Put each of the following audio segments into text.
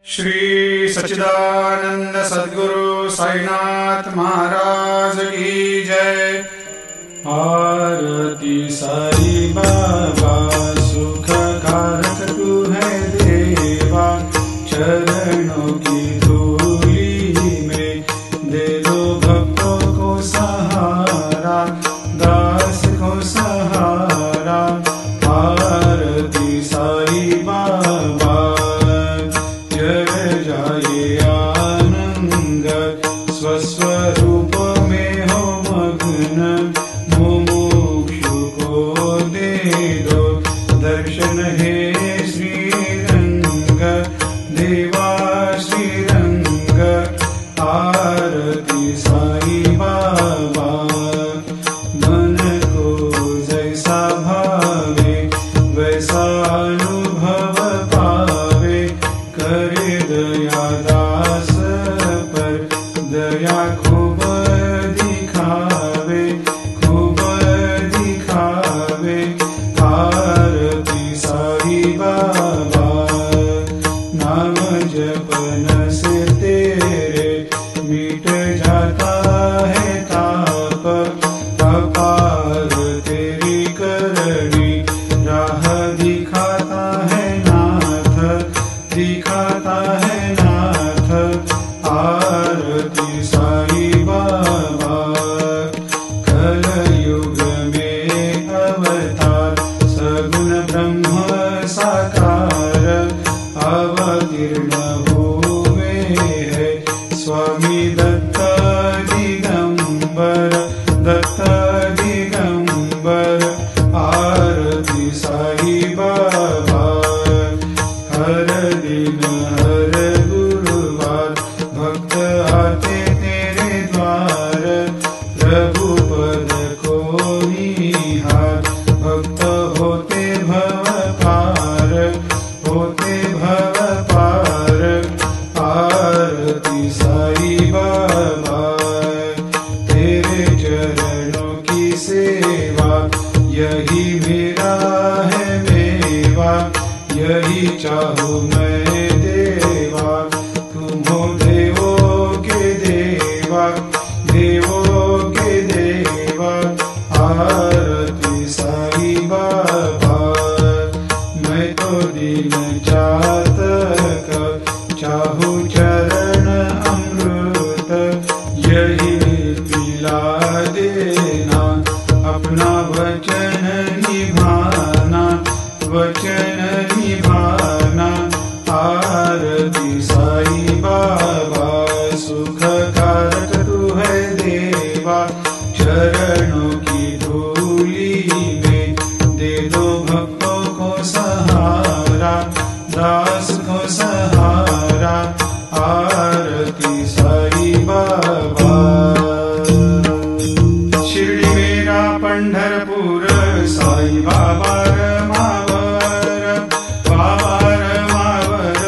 श्री सच्चिदानंद सद्गुरु साईनाथ महाराज की जय। आरती साई बाबा सुख कारक तू है देवा, चरणों की धूली में दे दो भक्तों को सहारा, दास को सहारा। आरती साई बाबा जय जाए आनंद, स्वस्वरूप में हो मग्न, मुमुक्षु को दे दो दर्शन हे श्रीरंग, देवा श्रीरंग। आरती साई बाबा मन को जैसा भावे वैसा अनुभव पावे, करे दया दास पर दया खूब दिखावे, खूब दिखावे। आरती साई बाबा नाम जपन से तेरे मिट जाता है ताप, अपार तेरी करनी राह दिखाता है नाथ, दिखाता है नाथ। आरती साई बाबा कलयुग में अवतार, सगुण ब्रह्म साकार, अवतीर्ण हुए है स्वामी दत्त दिगंबर, दत्त दिगंबर। आरती साई बाबा हर दिन हर गुरुवार भक्त आते तेरे द्वार, प्रभु पद को निहार, भक्त होते भव पार, होते भव पार। आरती साई बाबा तेरे चरणों की सेवा, यही मेरा है मेवा, यही चाहूँ मैं देवा। तुम हो देवों के देवा, देवों के देवा। आरती साई बाबा मैं तो दीन चातक, चाहूँ चरण अमृत, यही पिला देना, अपना वचन निभाना, वचन निभाना। आरती साई बाबा सुख कारक तू है देवा, चरणों की धूली में दे दो भक्तों को सहारा, दास को सहारा। आरती साई बाबा शिर्डी मेरा पंढरपूर, साई बाबा रमावर, बाबा रमावर,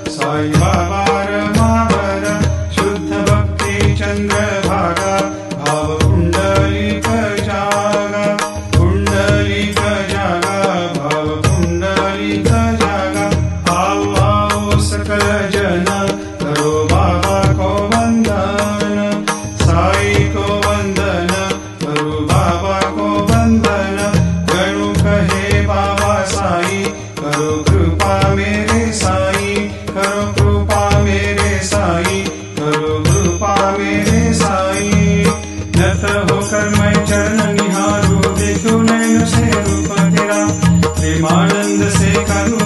साई बाबा रमावर। शुद्ध भक्ति चंद्रभागा, भाव पुंडलिक जागा, पुंडलिक जागा, भाव पुंडलिक जागा। आओ आओ सकल जन करो बाबा को वंदन, साई को वंदन, करो बाबा को वंदन। गणु कहे बाबा साई, करो कृपा मेरे साई, करो कृपा मेरे साई, करो कृपा मेरे साई। नत होकर मैं चरण निहारूं, देखूं नैन से रूप तेरा, प्रेमानंद से करूं